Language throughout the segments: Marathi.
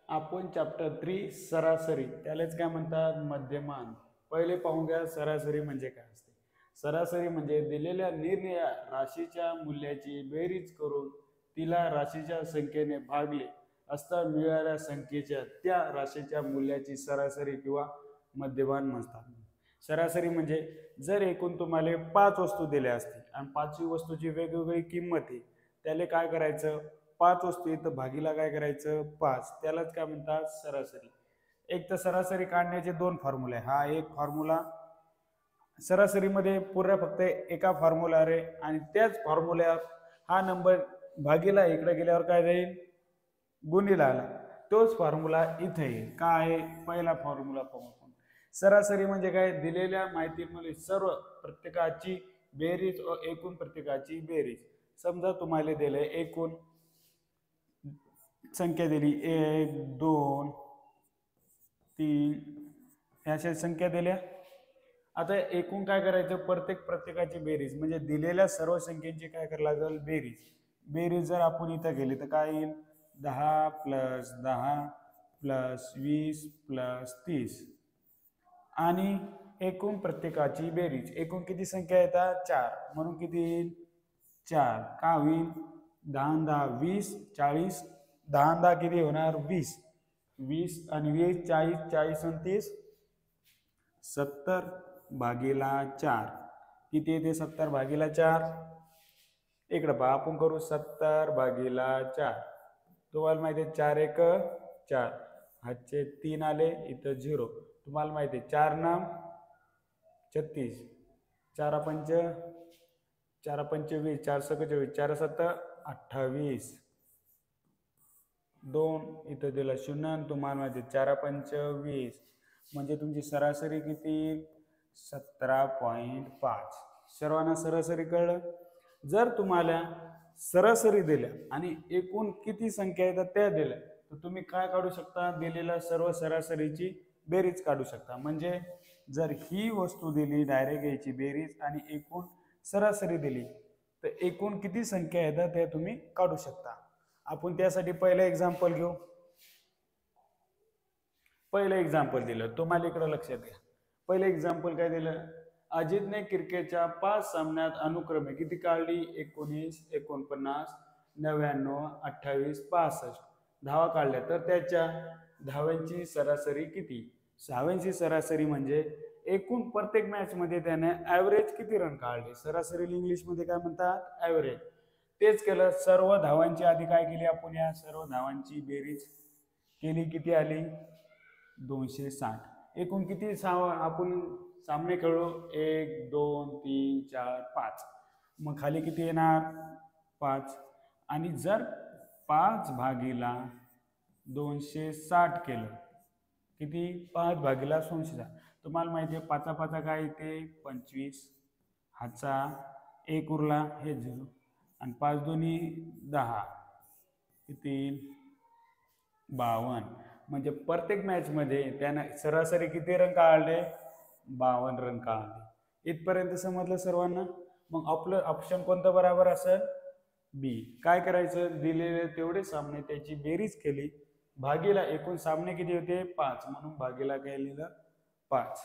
आपण चॅप्टर 3 सरासरी त्यालाच काय म्हणतात मध्यमान. पहिले पाहून घ्या सरासरी म्हणजे काय असते. सरासरी म्हणजे दिलेल्या निरनिराळ्या राशीच्या मूल्याची बेरीज करून तिला राशीच्या संख्येने भागले असता मिळालेल्या संख्येच्या त्या राशीच्या मूल्याची सरासरी किंवा मध्यमान म्हणतात. सरासरी म्हणजे जर एकूण तुम्हाला 5 वस्तू दिल्या असतील आणि 5ही वस्तूची वेगवेगळी किंमत आहे, त्याला काय करायचं, 5 वस्तू इथं भागीला काय करायचं 5, त्यालाच काय म्हणतात सरासरी. एक तर सरासरी काढण्याचे 2 फॉर्म्युले, हा एक फॉर्म्युला सरासरीमध्ये पुऱ्या फक्त एका फॉर्म्युला रे, आणि त्याच फॉर्म्युल्यावर हा नंबर भागीला इकडे गेल्यावर काय जाईल गुणीला आला, तोच फॉर्म्युला इथे येईल. काय आहे पहिला फॉर्म्युला पाहू आपण. सरासरी म्हणजे काय, दिलेल्या माहितीमध्ये सर्व प्रत्येकाची बेरीज व एकूण प्रत्येकाची बेरीज. समजा तुम्हाला दिले एकूण संख्या दिली 1 2 3 ह्या संख्या दिल्या. आता एकूण काय करायचं, प्रत्येकाची बेरीज म्हणजे दिलेल्या सर्व संख्यांची काय करायला लागेल बेरीज. बेरीज जर आपण इथं गेली तर काय येईल 10 + 10 + 20 + 30 आणि एकूण प्रत्येकाची बेरीज. एकूण किती संख्या येतात 4, म्हणून किती येईल 4. का होईल 10 10 20 40, 10 10 किती होणार 20, 20 आणि 20 40, 40 आणि 30 70 भागीला 4. किती येते 70 भागीला 4, इकडे पहा आपण करू 70 भागीला 4. तुम्हाला माहिती आहे 4 1 4, हातचे 3 आले इथं 0. तुम्हाला माहिती आहे 4 नाम 36, 4 पंच 4 पंच 20, 4 सक 24, 4 7 28, 2 इथं दिला 0. तुम्हाला माहिती 4 पंच 20, म्हणजे तुमची सरासरी किती 17.5. सर्वांना सरासरी कळलं. जर तुम्हाला सरासरी दिल्या आणि एकूण किती संख्या येतात त्या दिल्या तर तुम्ही काय काढू शकता, दिलेल्या सर्व सरासरीची बेरीज काढू शकता. म्हणजे जर ही वस्तू दिली डायरेक्ट याची बेरीज आणि एकूण सरासरी दिली तर एकूण किती संख्या येतात त्या तुम्ही काढू शकता. आपण त्यासाठी पहिलं एक्झाम्पल घेऊ. पहिलं एक्झाम्पल दिलं तुम्हाला इकडे लक्षात घ्या. पहिलं एक्झाम्पल काय दिलं, अजितने क्रिकेटच्या 5 सामन्यात अनुक्रमे किती काढली 19 49 99 28 65 धावा काढल्या, तर त्याच्या धावांची सरासरी किती. धावांची सरासरी म्हणजे एकूण प्रत्येक मॅच मध्ये त्याने ऍव्हरेज किती रन काढले. सरासरी इंग्लिश मध्ये काय म्हणतात ऍव्हरेज. तेच केलं, सर्व धावांची आधी काय केली आपण, या सर्व धावांची बेरीज केली, किती आली 260. एकूण किती आपण सामने खेळलो 1 2 3 4 5, मग खाली किती येणार 5. आणि जर 5 भागीला 260 केलं, किती 5 भागीला 260. तुम्हाला माहिती आहे 5 5 काय येते 25, हाचा 1 उरला हे 0 आणि 5 दोन्ही 10, किती 52. म्हणजे प्रत्येक मॅच मध्ये त्याने सरासरी किती रन काढले 52 रन काढले. इथपर्यंत समजलं सर्वांना. मग आपलं ऑप्शन कोणतं बरोबर असेल बी. काय करायचं, दिलेले तेवढे सामने त्याची बेरीज केली भागीला एकूण सामने किती होते 5, म्हणून भागीला काय लिहिलं 5.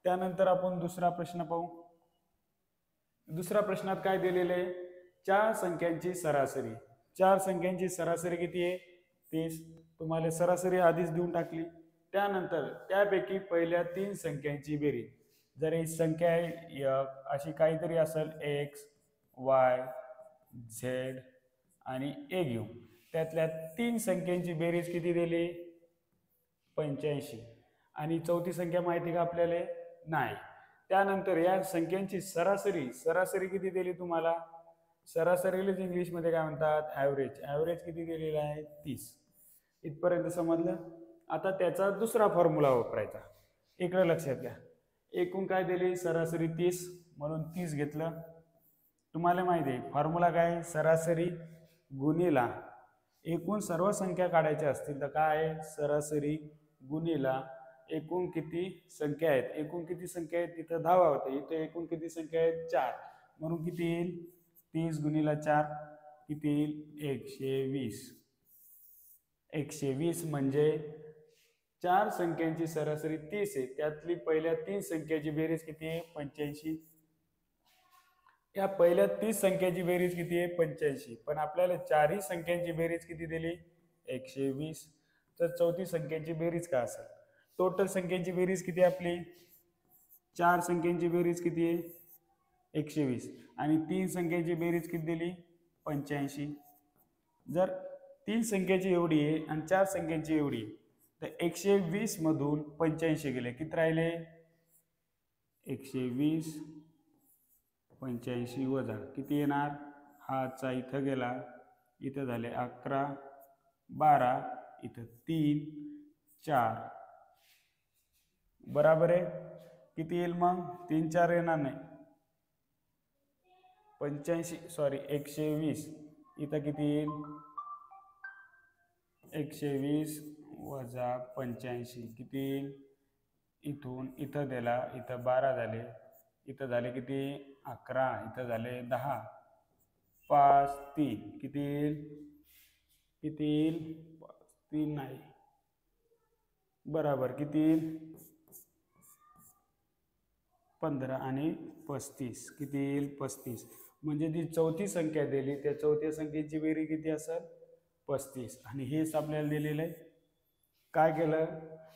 त्यानंतर आपण दुसरा प्रश्न पाहू. दुसऱ्या प्रश्नात काय दिलेले, 4 संख्यांची सरासरी. 4 संख्यांची सरासरी किती आहे 30. तुम्हाला सरासरी आधीच देऊन टाकली. त्यानंतर त्यापैकी पहिल्या 3 संख्यांची बेरीज. जर ही संख्या आहे अशी काहीतरी असेल x y z आणि a घेऊ, त्यातल्या 3 संख्यांची बेरीज किती दिली 85. आणि चौथी संख्या माहिती का आपल्याला नाही. त्यानंतर या संख्यांची सरासरी किती दिली तुम्हाला, सरासरीलाच इंग्लिश मध्ये काय म्हणतात ऍव्हरेज. ऍव्हरेज किती दिलेला आहे 30. इथपर्यंत समजलं. आता त्याचा दुसरा फॉर्म्युला वापरायचा. इकडे लक्षात घ्या, एकूण काय दिली सरासरी 30, म्हणून 30 घेतलं. तुम्हाला माहिती आहे फॉर्म्युला काय, सरासरी गुणिला एकूण सर्व संख्या काढायच्या असतील तर काय आहे सरासरी गुणिला एकूण किती संख्या आहेत. एकूण किती संख्या आहेत तिथं धावा होते, इथे एकूण किती संख्या आहेत 4, म्हणून किती येईल 30 गुणिला 4 किती येईल 120. 120 म्हणजे 4 संख्यांची सरासरी 30 आहे, त्यातली पहिल्या 3 संख्याची बेरीज किती आहे? 85. या पहिल्या 30 संख्याची बेरीज किती आहे? 85. पण आपल्याला चारही संख्यांची बेरीज किती दिली? 120. तर चौथी संख्यांची बेरीज काय असेल? टोटल संख्यांची बेरीज किती आपली? 4 संख्यांची बेरीज किती आहे? 120. आणि 3 संख्यांची बेरीज किती दिली? 85. जर 3 संख्याची एवढी आहे आणि 4 संख्यांची एवढी आहे, तर 120 मधून 85 गेले, किती राहिले? 120 85 वजा किती येणार? हाचा इथं गेला, इथं झाले 11 12, इथं 3 4, बराबर आहे. किती येईल मग? 3 4 येणार नाही, 120 इथं किती येईल? 120 वजा 85 किती येईल? इथून इथं दिला, इथं 12 झाले, इथं झाले किती? 11, इथं झाले 10, 5 3 किती येईल? किती येईल? 3 नाही, बराबर किती येईल? 15 आणि 35 किती येईल? 35. म्हणजे ती चौथी संख्या दिली, त्या चौथ्या संख्येची बेरीज किती असेल? 35. आणि हेच आपल्याला दिलेलं आहे. काय केलं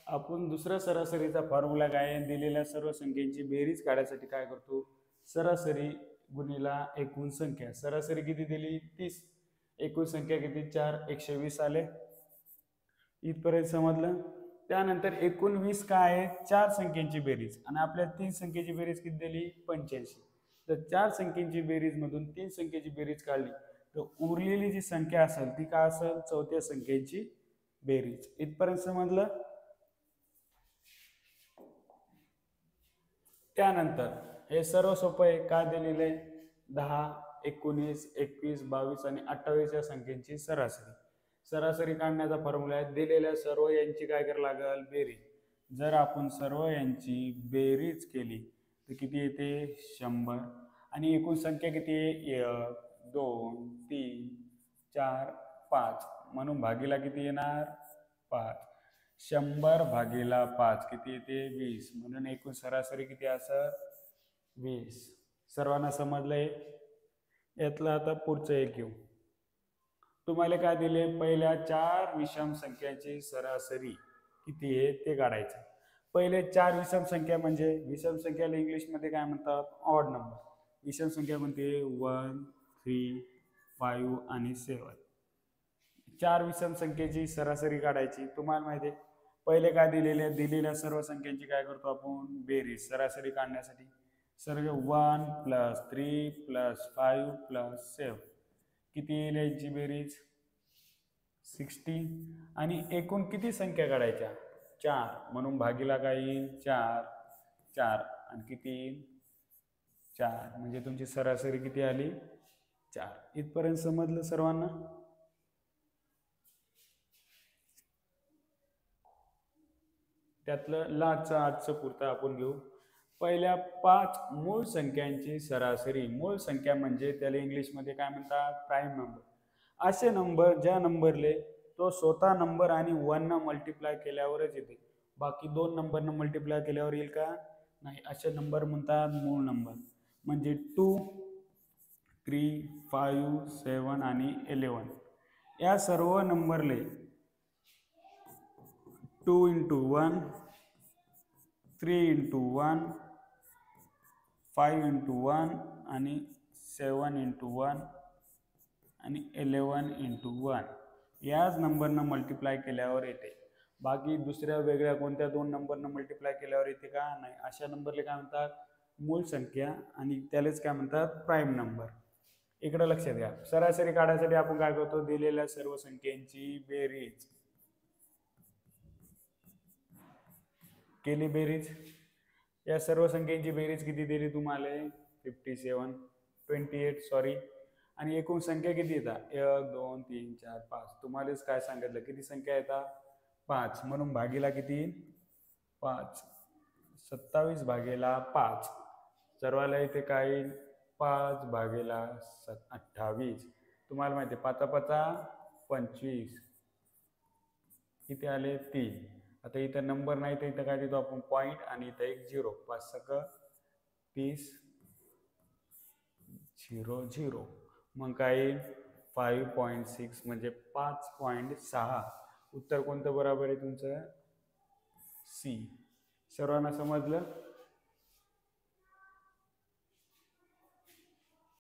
आपण? दुसऱ्या सरासरीचा फॉर्म्युला काय? दिलेल्या सर्व संख्येची बेरीज काढायसाठी काय करतो? सरासरी गुणिला एकूण संख्या. सरासरी किती दिली? 30. एकूण संख्या किती? 4. 120 आले. इथपर्यंत समजलं? त्यानंतर एकूण 20 काय आहे? 4 संख्येची बेरीज, आणि आपल्या 3 संख्येची बेरीज किती दिली? 85. तर 4 संख्येची बेरीज मधून 3 संख्येची बेरीज काढली, तर उरलेली जी संख्या असेल ती काय असेल? चौथ्या संख्येची बेरीज. इथपर्यंत समजलं? त्यानंतर हे सर्व सोपं आहे. काय दिलेलं आहे? 10 19 21 22 आणि 28 या संख्येची सरासरी. सरासरी काढण्याचा फॉर्म्युला आहे, दिलेल्या सर्व यांची काय करायला लागेल? बेरीज. जर आपण सर्व यांची बेरीज केली तर किती येते? 100. आणि एकूण संख्या किती आहे? 1 2 3 4 5, म्हणून भागीला किती येणार? 5. 100 भागीला 5 किती येते? 20. म्हणून एकूण सरासरी किती असेल? 20. सर्वांना समजलंय? यातलं आता पुढचं एक घेऊ. तुम्हाला काय दिले? पहिल्या 4 विषम संख्याची सरासरी किती आहे ते काढायचं. पहिले 4 विषम संख्या म्हणजे, विषम संख्याला इंग्लिशमध्ये काय म्हणतात? Odd number. विषम संख्या कोणती? 1 3 5 आणि 7. 4 विषम संख्येची सरासरी काढायची. तुम्हाला माहिती आहे पहिले काय दिलेले? दिलेल्या सर्व संख्यांची काय करतो आपण? बेरीज. सरासरी काढण्यासाठी सर्व 1 + 3 + 5 + 7 किती येईल यांची बेरीज? 60. आणि एकूण किती संख्या काढायच्या? 4, म्हणून भागीला काय येईल? 4 4 आणि किती येईल? 4. म्हणजे तुमची सरासरी किती आली? 4. इथपर्यंत समजलं सर्वांना? त्यातलं लास्टचं आजचं पुरतं आपण घेऊ. पहिल्या 5 मूळ संख्यांची सरासरी. मूळ संख्या म्हणजे त्याला इंग्लिशमध्ये काय म्हणतात? Prime number. असे नंबर ज्या नंबरले तो स्वतः नंबर आणि 1 न मल्टिप्लाय केल्यावरच येते, बाकी 2 नंबरनं मल्टिप्लाय केल्यावर येईल का? नाही. असे नंबर म्हणतात मूळ नंबर. म्हणजे 2 3 5 7 आणि 11 या सर्व नंबरले 2 × 1 3 × 1 5 × 1 आणि 7 × 1 आणि 11 × 1 याच नंबरनं मल्टिप्लाय केल्यावर येते. बाकी दुसऱ्या वेगळ्या कोणत्या 2 नंबरनं मल्टिप्लाय केल्यावर येते का? नाही. अशा नंबरले काय म्हणतात? मूळ संख्या, आणि त्यालाच काय म्हणतात? Prime number. इकडे लक्षात घ्या. सरासरी काढायसाठी आपण काय करतो? दिलेल्या सर्व संख्यांची बेरीज केली. बेरीज या सर्व संख्यांची बेरीज किती दिली तुम्हाला? 28 सॉरी. आणि एकूण संख्या किती येतात? 1 2 3 4 5. तुम्हालाच काय सांगितलं? किती संख्या येतात? 5. म्हणून भागीला किती? 5. 27 भागीला 5. सर्वाला इथे काय? 5 भागीला 28. तुम्हाला माहिती आहे 5 5 25. इथे आले 3. आता इथं नंबर नाही तर इथं काय देतो आपण पॉईंट आणि इथं एक 0. 5 सक 30 0 0. मग काय येईल 5.6 म्हणजे 5.6. उत्तर कोणतं बरोबर आहे तुमचं सी. सर्वांना समजलं?